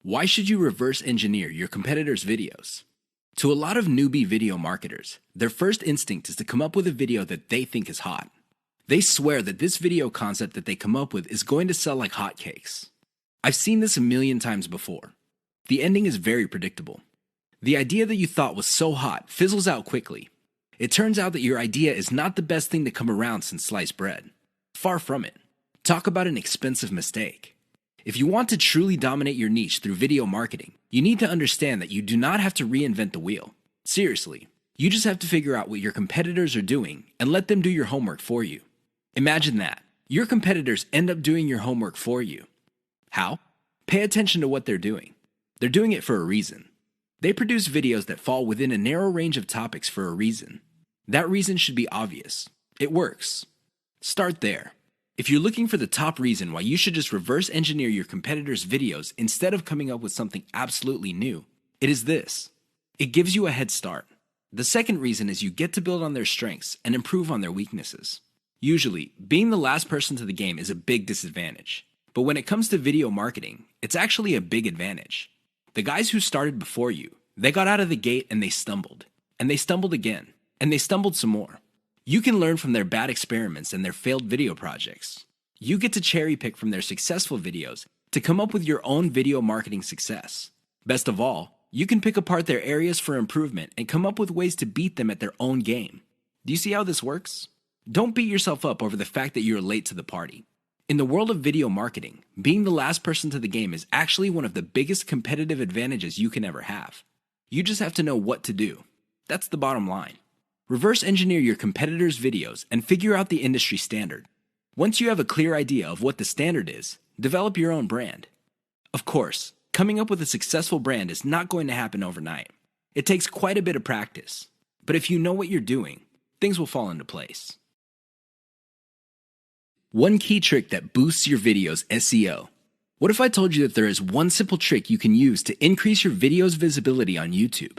Why should you reverse engineer your competitors' videos? To a lot of newbie video marketers, their first instinct is to come up with a video that they think is hot. They swear that this video concept that they come up with is going to sell like hotcakes. I've seen this a million times before. The ending is very predictable. The idea that you thought was so hot fizzles out quickly. It turns out that your idea is not the best thing to come around since sliced bread. Far from it. Talk about an expensive mistake. If you want to truly dominate your niche through video marketing, you need to understand that you do not have to reinvent the wheel. Seriously, you just have to figure out what your competitors are doing and let them do your homework for you. Imagine that. Your competitors end up doing your homework for you. How? Pay attention to what they're doing. They're doing it for a reason. They produce videos that fall within a narrow range of topics for a reason. That reason should be obvious. It works. Start there. If you're looking for the top reason why you should just reverse engineer your competitors' videos instead of coming up with something absolutely new, it is this. It gives you a head start. The second reason is you get to build on their strengths and improve on their weaknesses. Usually, being the last person to the game is a big disadvantage. But when it comes to video marketing, it's actually a big advantage. The guys who started before you, they got out of the gate and they stumbled. And they stumbled again. And they stumbled some more. You can learn from their bad experiments and their failed video projects. You get to cherry pick from their successful videos to come up with your own video marketing success. Best of all, you can pick apart their areas for improvement and come up with ways to beat them at their own game. Do you see how this works? Don't beat yourself up over the fact that you're late to the party. In the world of video marketing, being the last person to the game is actually one of the biggest competitive advantages you can ever have. You just have to know what to do. That's the bottom line. Reverse engineer your competitors' videos and figure out the industry standard. Once you have a clear idea of what the standard is, develop your own brand. Of course, coming up with a successful brand is not going to happen overnight. It takes quite a bit of practice. But if you know what you're doing, things will fall into place. One key trick that boosts your video's SEO. What if I told you that there is one simple trick you can use to increase your video's visibility on YouTube?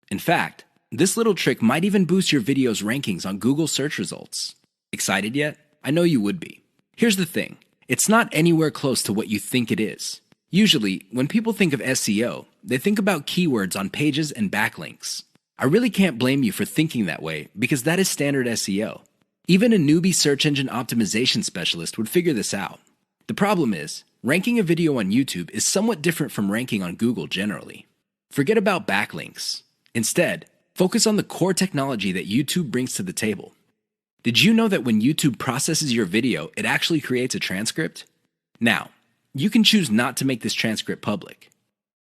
In fact, this little trick might even boost your video's rankings on Google search results. Excited yet? I know you would be. Here's the thing. It's not anywhere close to what you think it is. Usually, when people think of SEO, they think about keywords on pages and backlinks. I really can't blame you for thinking that way because that is standard SEO. Even a newbie search engine optimization specialist would figure this out. The problem is, ranking a video on YouTube is somewhat different from ranking on Google generally. Forget about backlinks. Instead, focus on the core technology that YouTube brings to the table. Did you know that when YouTube processes your video, it actually creates a transcript? Now, you can choose not to make this transcript public.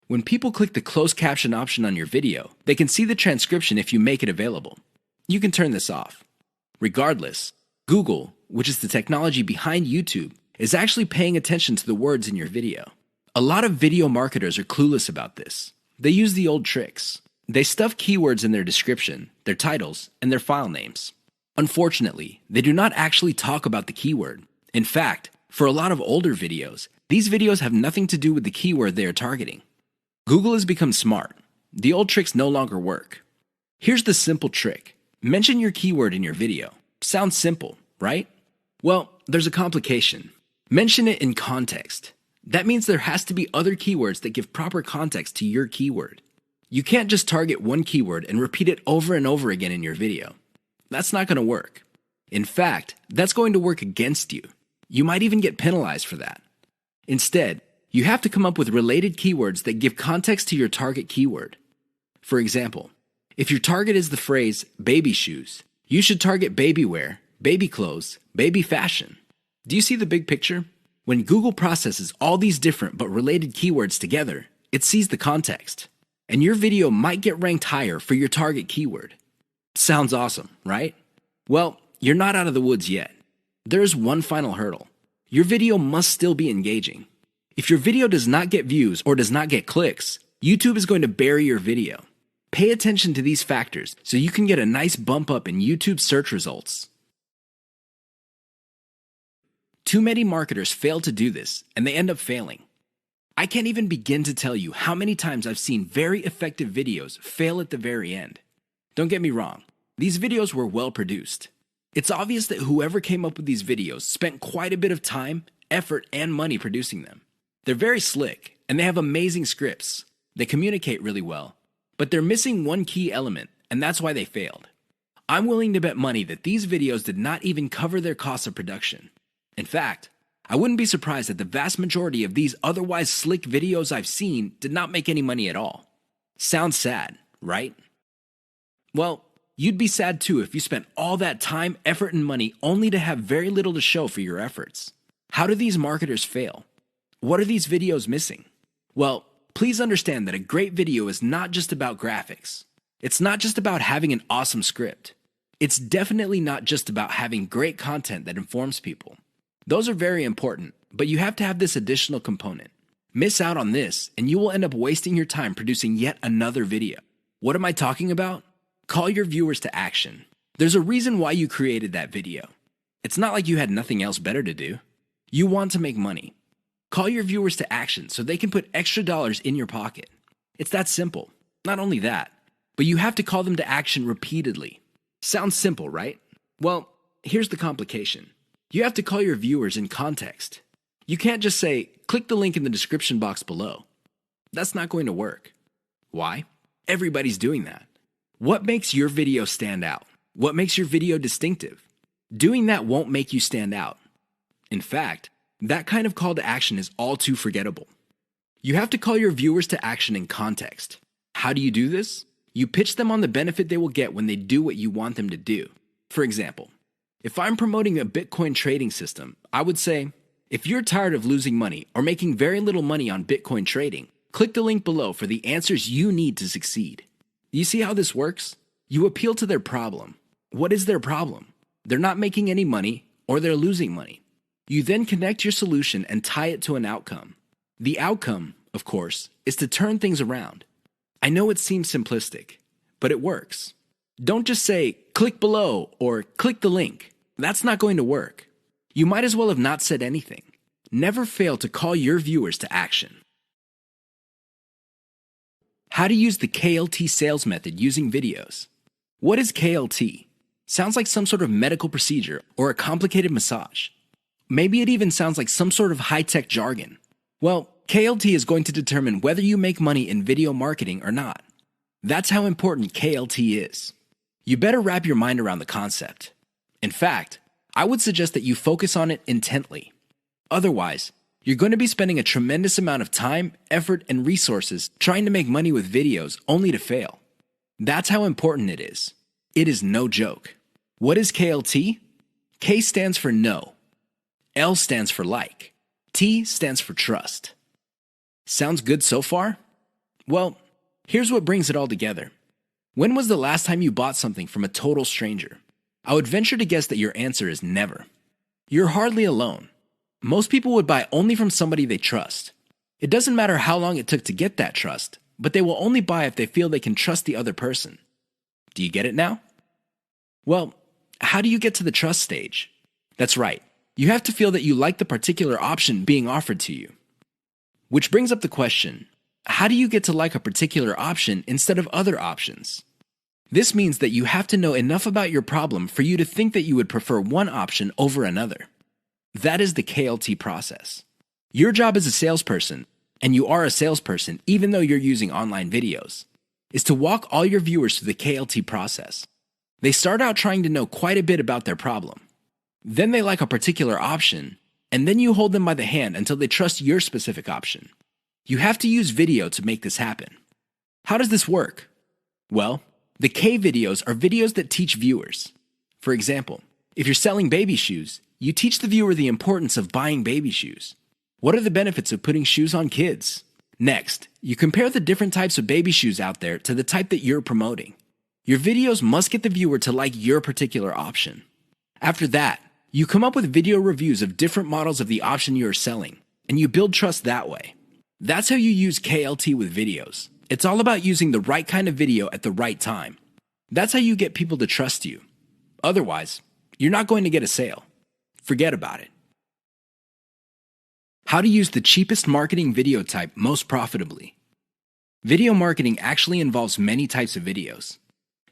When people click the closed caption option on your video, they can see the transcription if you make it available. You can turn this off. Regardless, Google, which is the technology behind YouTube, is actually paying attention to the words in your video. A lot of video marketers are clueless about this. They use the old tricks. They stuff keywords in their description, their titles, and their file names. Unfortunately, they do not actually talk about the keyword. In fact, for a lot of older videos, these videos have nothing to do with the keyword they are targeting. Google has become smart. The old tricks no longer work. Here's the simple trick. Mention your keyword in your video. Sounds simple, right? Well, there's a complication. Mention it in context. That means there has to be other keywords that give proper context to your keyword. You can't just target one keyword and repeat it over and over again in your video. That's not going to work. In fact, that's going to work against you. You might even get penalized for that. Instead, you have to come up with related keywords that give context to your target keyword. For example, if your target is the phrase baby shoes, you should target baby wear, baby clothes, baby fashion. Do you see the big picture? When Google processes all these different but related keywords together, it sees the context. And your video might get ranked higher for your target keyword. Sounds awesome, right? Well, you're not out of the woods yet. There is one final hurdle. Your video must still be engaging. If your video does not get views or does not get clicks, YouTube is going to bury your video. Pay attention to these factors so you can get a nice bump up in YouTube search results. Too many marketers fail to do this, and they end up failing. I can't even begin to tell you how many times I've seen very effective videos fail at the very end. Don't get me wrong, these videos were well produced. It's obvious that whoever came up with these videos spent quite a bit of time, effort, and money producing them. They're very slick, and they have amazing scripts. They communicate really well, but they're missing one key element, and that's why they failed. I'm willing to bet money that these videos did not even cover their costs of production. In fact, I wouldn't be surprised that the vast majority of these otherwise slick videos I've seen did not make any money at all. Sounds sad, right? Well, you'd be sad too if you spent all that time, effort, and money only to have very little to show for your efforts. How do these marketers fail? What are these videos missing? Well, please understand that a great video is not just about graphics. It's not just about having an awesome script. It's definitely not just about having great content that informs people. Those are very important, but you have to have this additional component. Miss out on this, and you will end up wasting your time producing yet another video. What am I talking about? Call your viewers to action. There's a reason why you created that video. It's not like you had nothing else better to do. You want to make money. Call your viewers to action so they can put extra dollars in your pocket. It's that simple. Not only that, but you have to call them to action repeatedly. Sounds simple, right? Well, here's the complication. You have to call your viewers in context. You can't just say, click the link in the description box below. That's not going to work. Why? Everybody's doing that. What makes your video stand out? What makes your video distinctive? Doing that won't make you stand out. In fact, that kind of call to action is all too forgettable. You have to call your viewers to action in context. How do you do this? You pitch them on the benefit they will get when they do what you want them to do. For example, if I'm promoting a Bitcoin trading system, I would say, if you're tired of losing money or making very little money on Bitcoin trading, click the link below for the answers you need to succeed. You see how this works? You appeal to their problem. What is their problem? They're not making any money or they're losing money. You then connect your solution and tie it to an outcome. The outcome, of course, is to turn things around. I know it seems simplistic, but it works. Don't just say, click below or click the link. That's not going to work. You might as well have not said anything. Never fail to call your viewers to action. How to use the KLT sales method using videos. What is KLT? Sounds like some sort of medical procedure or a complicated massage. Maybe it even sounds like some sort of high-tech jargon. Well, KLT is going to determine whether you make money in video marketing or not. That's how important KLT is. You better wrap your mind around the concept. In fact, I would suggest that you focus on it intently. Otherwise, you're going to be spending a tremendous amount of time, effort, and resources trying to make money with videos only to fail. That's how important it is. It is no joke. What is KLT? K stands for no. L stands for like. T stands for trust. Sounds good so far? Well, here's what brings it all together. When was the last time you bought something from a total stranger? I would venture to guess that your answer is never. You're hardly alone. Most people would buy only from somebody they trust. It doesn't matter how long it took to get that trust, but they will only buy if they feel they can trust the other person. Do you get it now? Well, how do you get to the trust stage? That's right. You have to feel that you like the particular option being offered to you. Which brings up the question, how do you get to like a particular option instead of other options? This means that you have to know enough about your problem for you to think that you would prefer one option over another. That is the KLT process. Your job as a salesperson, and you are a salesperson even though you're using online videos, is to walk all your viewers through the KLT process. They start out trying to know quite a bit about their problem. Then they like a particular option, and then you hold them by the hand until they trust your specific option. You have to use video to make this happen. How does this work? Well, the K videos are videos that teach viewers. For example, if you're selling baby shoes, you teach the viewer the importance of buying baby shoes. What are the benefits of putting shoes on kids? Next, you compare the different types of baby shoes out there to the type that you're promoting. Your videos must get the viewer to like your particular option. After that, you come up with video reviews of different models of the option you are selling, and you build trust that way. That's how you use KLT with videos. It's all about using the right kind of video at the right time. That's how you get people to trust you. Otherwise, you're not going to get a sale. Forget about it. How to use the cheapest marketing video type most profitably. Video marketing actually involves many types of videos.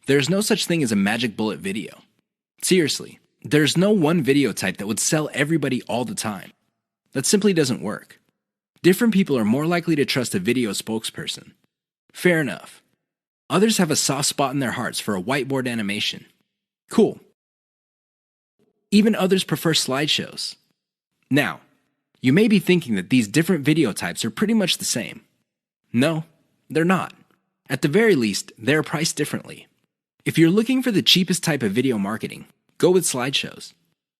There's no such thing as a magic bullet video. Seriously, there's no one video type that would sell everybody all the time. That simply doesn't work. Different people are more likely to trust a video spokesperson. Fair enough. Others have a soft spot in their hearts for a whiteboard animation. Cool. Even others prefer slideshows. Now, you may be thinking that these different video types are pretty much the same. No, they're not. At the very least, they're priced differently. If you're looking for the cheapest type of video marketing, go with slideshows.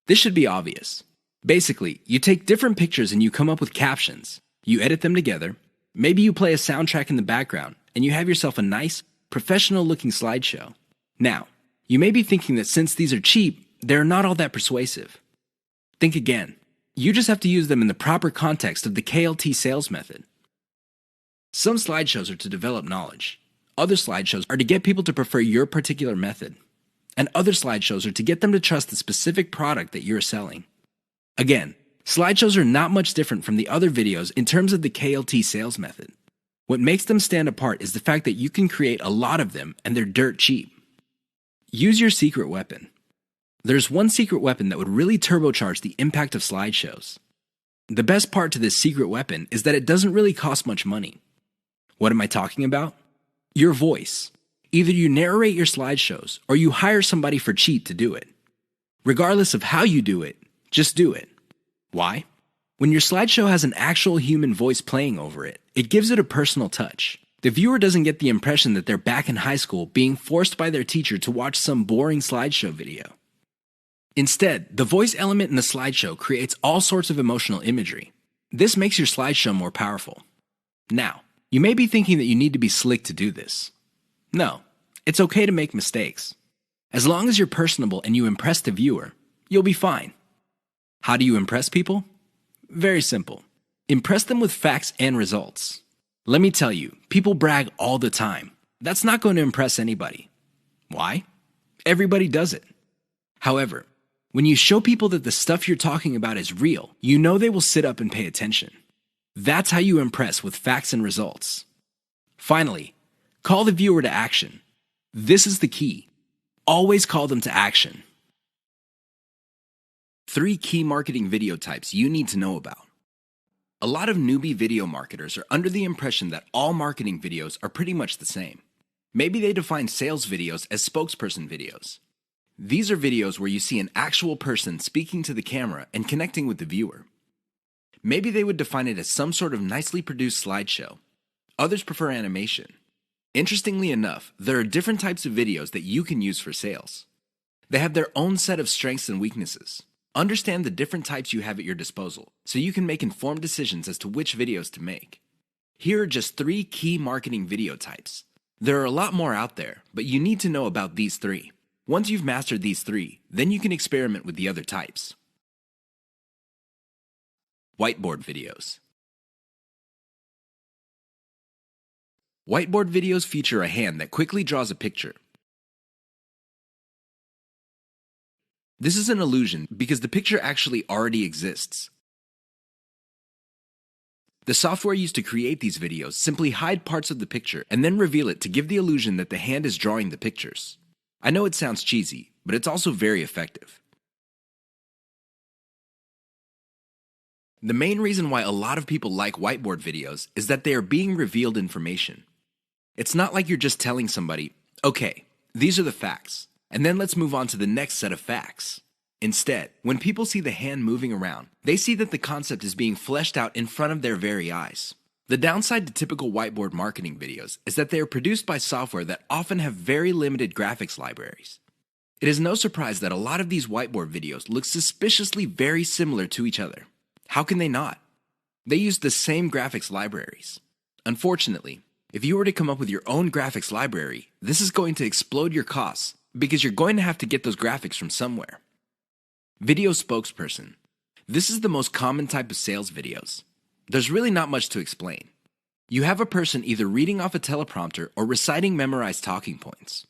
This should be obvious. Basically, you take different pictures and you come up with captions. You edit them together. Maybe you play a soundtrack in the background, and you have yourself a nice, professional-looking slideshow. Now, you may be thinking that since these are cheap, they're not all that persuasive. Think again. You just have to use them in the proper context of the KLT sales method. Some slideshows are to develop knowledge. Other slideshows are to get people to prefer your particular method. And other slideshows are to get them to trust the specific product that you're selling. Again, slideshows are not much different from the other videos in terms of the KLT sales method. What makes them stand apart is the fact that you can create a lot of them and they're dirt cheap. Use your secret weapon. There's one secret weapon that would really turbocharge the impact of slideshows. The best part to this secret weapon is that it doesn't really cost much money. What am I talking about? Your voice. Either you narrate your slideshows or you hire somebody for cheap to do it. Regardless of how you do it, just do it. Why? When your slideshow has an actual human voice playing over it, it gives it a personal touch. The viewer doesn't get the impression that they're back in high school being forced by their teacher to watch some boring slideshow video. Instead, the voice element in the slideshow creates all sorts of emotional imagery. This makes your slideshow more powerful. Now, you may be thinking that you need to be slick to do this. No, it's okay to make mistakes. As long as you're personable and you impress the viewer, you'll be fine. How do you impress people? Very simple. Impress them with facts and results. Let me tell you, people brag all the time. That's not going to impress anybody. Why? Everybody does it. However, when you show people that the stuff you're talking about is real, you know they will sit up and pay attention. That's how you impress with facts and results. Finally, call the viewer to action. This is the key. Always call them to action. 3 key marketing video types you need to know about. A lot of newbie video marketers are under the impression that all marketing videos are pretty much the same. Maybe they define sales videos as spokesperson videos. These are videos where you see an actual person speaking to the camera and connecting with the viewer. Maybe they would define it as some sort of nicely produced slideshow. Others prefer animation. Interestingly enough, there are different types of videos that you can use for sales. They have their own set of strengths and weaknesses. Understand the different types you have at your disposal so you can make informed decisions as to which videos to make. Here are just 3 key marketing video types. There are a lot more out there, but you need to know about these 3. Once you've mastered these 3, then you can experiment with the other types. Whiteboard videos. Whiteboard videos feature a hand that quickly draws a picture. This is an illusion because the picture actually already exists. The software used to create these videos simply hide parts of the picture and then reveal it to give the illusion that the hand is drawing the pictures. I know it sounds cheesy, but it's also very effective. The main reason why a lot of people like whiteboard videos is that they are being revealed information. It's not like you're just telling somebody, okay, these are the facts, and then let's move on to the next set of facts. Instead, when people see the hand moving around, they see that the concept is being fleshed out in front of their very eyes. The downside to typical whiteboard marketing videos is that they are produced by software that often have very limited graphics libraries. It is no surprise that a lot of these whiteboard videos look suspiciously very similar to each other. How can they not? They use the same graphics libraries. Unfortunately, if you were to come up with your own graphics library, this is going to explode your costs because you're going to have to get those graphics from somewhere. Video spokesperson. This is the most common type of sales videos. There's really not much to explain. You have a person either reading off a teleprompter or reciting memorized talking points.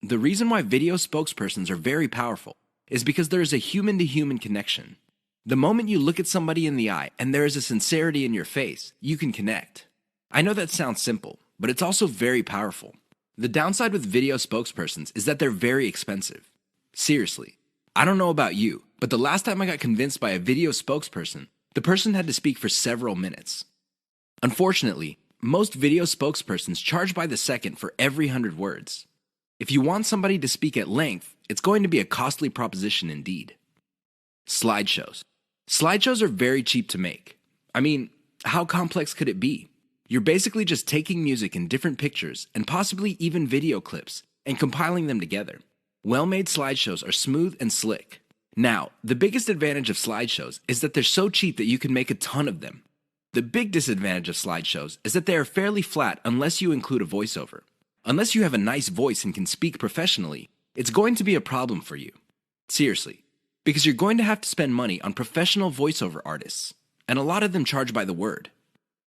The reason why video spokespersons are very powerful is because there is a human-to-human connection. The moment you look at somebody in the eye and there is a sincerity in your face, you can connect. I know that sounds simple, but it's also very powerful. The downside with video spokespersons is that they're very expensive. Seriously, I don't know about you, but the last time I got convinced by a video spokesperson, The person had to speak for several minutes. Unfortunately, most video spokespersons charge by the second for every 100 words. If you want somebody to speak at length, it's going to be a costly proposition indeed. Slideshows. Slideshows are very cheap to make. I mean, how complex could it be? You're basically just taking music in different pictures and possibly even video clips and compiling them together. Well-made slideshows are smooth and slick. Now, the biggest advantage of slideshows is that they're so cheap that you can make a ton of them. The big disadvantage of slideshows is that they are fairly flat unless you include a voiceover. Unless you have a nice voice and can speak professionally, it's going to be a problem for you. Seriously, because you're going to have to spend money on professional voiceover artists, and a lot of them charge by the word.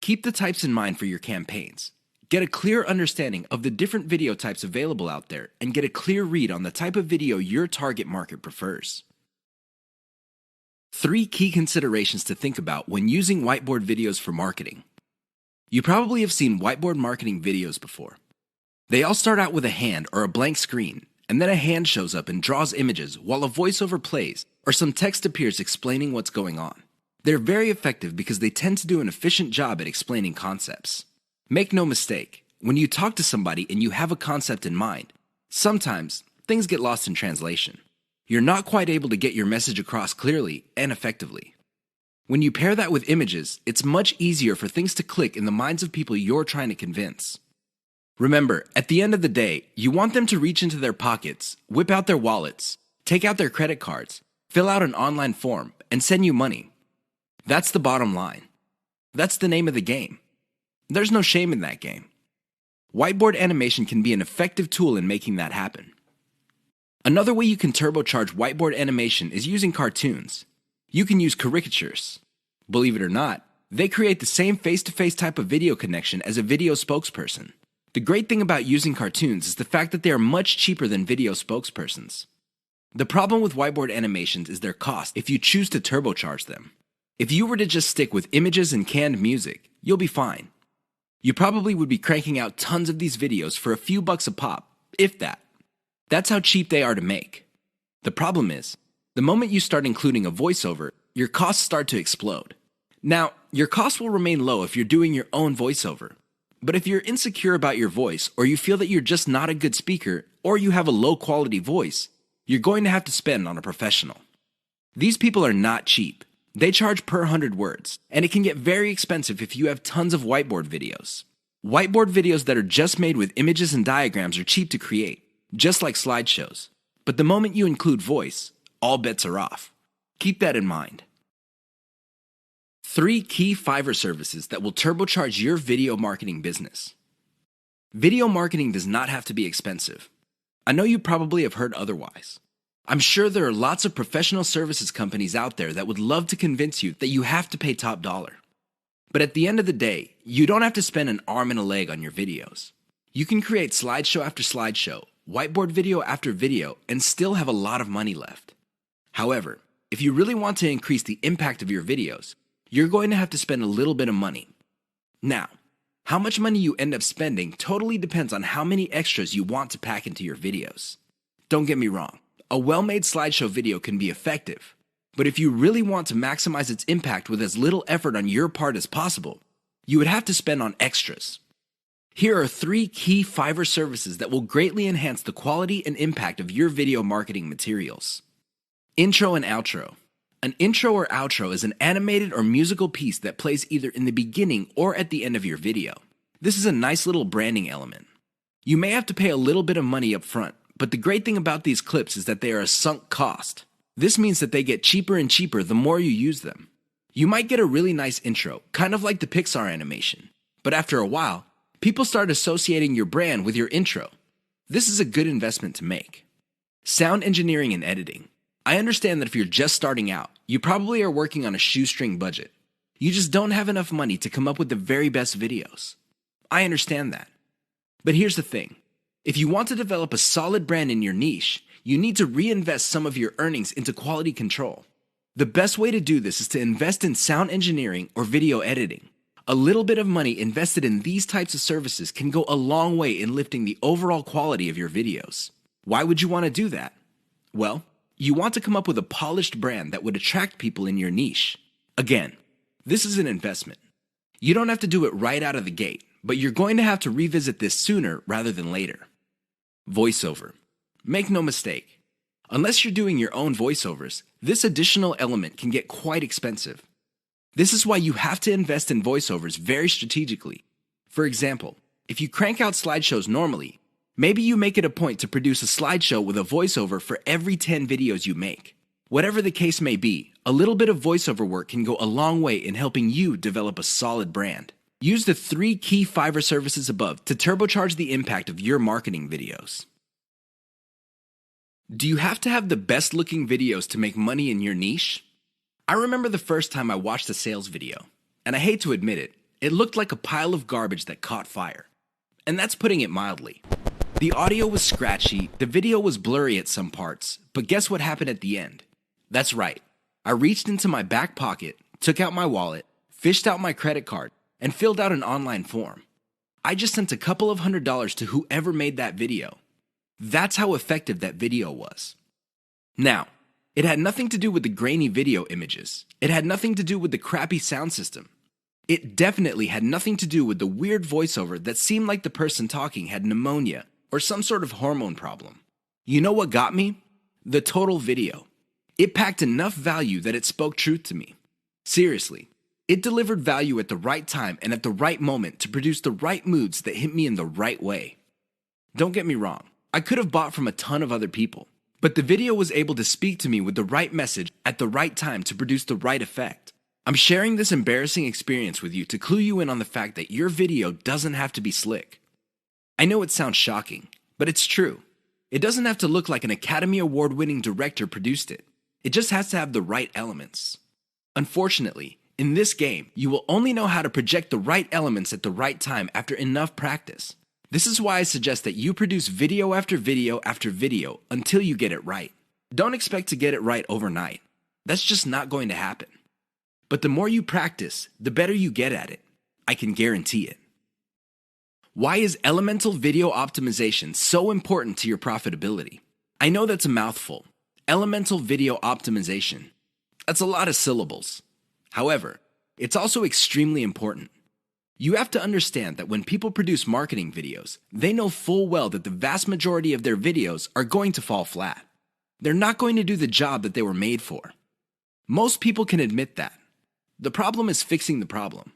Keep the types in mind for your campaigns. Get a clear understanding of the different video types available out there and get a clear read on the type of video your target market prefers. 3 key considerations to think about when using whiteboard videos for marketing. You probably have seen whiteboard marketing videos before. They all start out with a hand or a blank screen, and then a hand shows up and draws images while a voiceover plays or some text appears explaining what's going on. They're very effective because they tend to do an efficient job at explaining concepts. Make no mistake, when you talk to somebody and you have a concept in mind, sometimes things get lost in translation. You're not quite able to get your message across clearly and effectively. When you pair that with images, it's much easier for things to click in the minds of people you're trying to convince. Remember, at the end of the day, you want them to reach into their pockets, whip out their wallets, take out their credit cards, fill out an online form, and send you money. That's the bottom line. That's the name of the game. There's no shame in that game. Whiteboard animation can be an effective tool in making that happen. Another way you can turbocharge whiteboard animation is using cartoons. You can use caricatures. Believe it or not, they create the same face-to-face type of video connection as a video spokesperson. The great thing about using cartoons is the fact that they are much cheaper than video spokespersons. The problem with whiteboard animations is their cost if you choose to turbocharge them. If you were to just stick with images and canned music, you'll be fine. You probably would be cranking out tons of these videos for a few bucks a pop, if that. That's how cheap they are to make. The problem is, the moment you start including a voiceover, your costs start to explode. Now, your costs will remain low if you're doing your own voiceover. But if you're insecure about your voice, or you feel that you're just not a good speaker, or you have a low quality voice, you're going to have to spend on a professional. These people are not cheap. They charge per 100 words, and it can get very expensive if you have tons of whiteboard videos. Whiteboard videos that are just made with images and diagrams are cheap to create, just like slideshows. But the moment you include voice, all bets are off. Keep that in mind. 3 key Fiverr services that will turbocharge your video marketing business. Video marketing does not have to be expensive. I know you probably have heard otherwise. I'm sure there are lots of professional services companies out there that would love to convince you that you have to pay top dollar. But at the end of the day, you don't have to spend an arm and a leg on your videos. You can create slideshow after slideshow, whiteboard video after video, and still have a lot of money left. However, if you really want to increase the impact of your videos, you're going to have to spend a little bit of money. Now, how much money you end up spending totally depends on how many extras you want to pack into your videos. Don't get me wrong, a well-made slideshow video can be effective, but if you really want to maximize its impact with as little effort on your part as possible, you would have to spend on extras. Here are 3 key Fiverr services that will greatly enhance the quality and impact of your video marketing materials. Intro and outro. An intro or outro is an animated or musical piece that plays either in the beginning or at the end of your video. This is a nice little branding element. You may have to pay a little bit of money up front, but the great thing about these clips is that they are a sunk cost. This means that they get cheaper and cheaper the more you use them. You might get a really nice intro, kind of like the Pixar animation, but after a while, people start associating your brand with your intro. This is a good investment to make. Sound engineering and editing. I understand that if you're just starting out, you probably are working on a shoestring budget. You just don't have enough money to come up with the very best videos. I understand that. But here's the thing. If you want to develop a solid brand in your niche, you need to reinvest some of your earnings into quality control. The best way to do this is to invest in sound engineering or video editing. A little bit of money invested in these types of services can go a long way in lifting the overall quality of your videos. Why would you want to do that? Well, you want to come up with a polished brand that would attract people in your niche. Again, this is an investment. You don't have to do it right out of the gate, but you're going to have to revisit this sooner rather than later. Voiceover. Make no mistake. Unless you're doing your own voiceovers, this additional element can get quite expensive. This is why you have to invest in voiceovers very strategically. For example, if you crank out slideshows normally, maybe you make it a point to produce a slideshow with a voiceover for every 10 videos you make. Whatever the case may be, a little bit of voiceover work can go a long way in helping you develop a solid brand. Use the 3 key Fiverr services above to turbocharge the impact of your marketing videos. Do you have to have the best looking videos to make money in your niche? I remember the first time I watched a sales video, and I hate to admit it, it looked like a pile of garbage that caught fire. And that's putting it mildly. The audio was scratchy, the video was blurry at some parts, but guess what happened at the end? That's right. I reached into my back pocket, took out my wallet, fished out my credit card, and filled out an online form. I just sent a couple of $100s to whoever made that video. That's how effective that video was. Now, it had nothing to do with the grainy video images. It had nothing to do with the crappy sound system. It definitely had nothing to do with the weird voiceover that seemed like the person talking had pneumonia or some sort of hormone problem. You know what got me? The total video. It packed enough value that it spoke truth to me. Seriously, it delivered value at the right time and at the right moment to produce the right moods that hit me in the right way. Don't get me wrong, I could have bought from a ton of other people, but the video was able to speak to me with the right message at the right time to produce the right effect. I'm sharing this embarrassing experience with you to clue you in on the fact that your video doesn't have to be slick. I know it sounds shocking, but it's true. It doesn't have to look like an Academy Award-winning director produced it. It just has to have the right elements. Unfortunately, in this game, you will only know how to project the right elements at the right time after enough practice. This is why I suggest that you produce video after video after video until you get it right. Don't expect to get it right overnight. That's just not going to happen. But the more you practice, the better you get at it. I can guarantee it. Why is elemental video optimization so important to your profitability? I know that's a mouthful. Elemental video optimization. That's a lot of syllables. However, it's also extremely important. You have to understand that when people produce marketing videos, they know full well that the vast majority of their videos are going to fall flat. They're not going to do the job that they were made for. Most people can admit that. The problem is fixing the problem.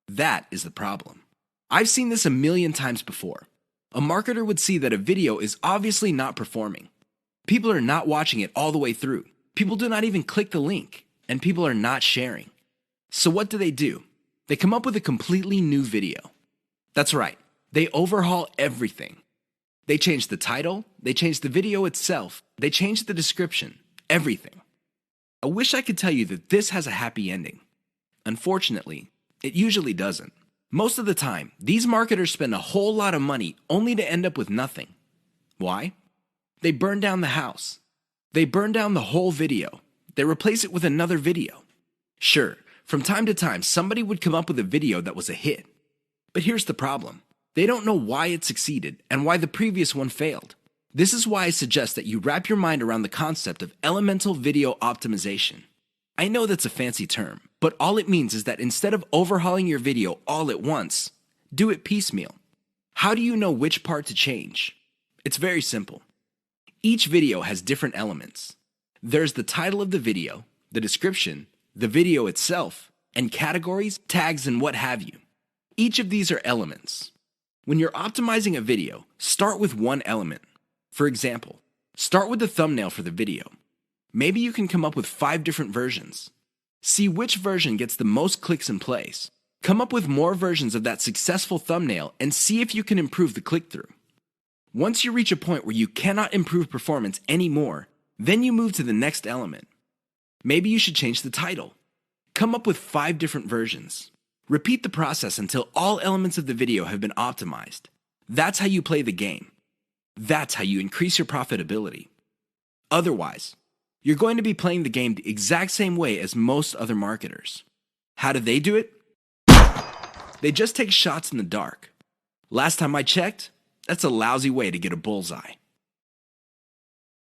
That is the problem. I've seen this a million times before. A marketer would see that a video is obviously not performing. People are not watching it all the way through. People do not even click the link, and people are not sharing. So what do? They come up with a completely new video. That's right, they overhaul everything. They change the title, they change the video itself, they change the description, everything. I wish I could tell you that this has a happy ending. Unfortunately, it usually doesn't. Most of the time, these marketers spend a whole lot of money only to end up with nothing. Why? They burn down the house. They burn down the whole video. They replace it with another video. Sure, from time to time, somebody would come up with a video that was a hit. But here's the problem. They don't know why it succeeded and why the previous one failed. This is why I suggest that you wrap your mind around the concept of elemental video optimization. I know that's a fancy term, but all it means is that instead of overhauling your video all at once, do it piecemeal. How do you know which part to change? It's very simple. Each video has different elements. There's the title of the video, the description, the video itself, and categories, tags, and what have you. Each of these are elements. When you're optimizing a video, start with one element. For example, start with the thumbnail for the video. Maybe you can come up with 5 different versions. See which version gets the most clicks and plays. Come up with more versions of that successful thumbnail and see if you can improve the click-through. Once you reach a point where you cannot improve performance anymore, then you move to the next element. Maybe you should change the title. Come up with 5 different versions. Repeat the process until all elements of the video have been optimized. That's how you play the game. That's how you increase your profitability. Otherwise, you're going to be playing the game the exact same way as most other marketers. How do they do it? They just take shots in the dark. Last time I checked, that's a lousy way to get a bullseye.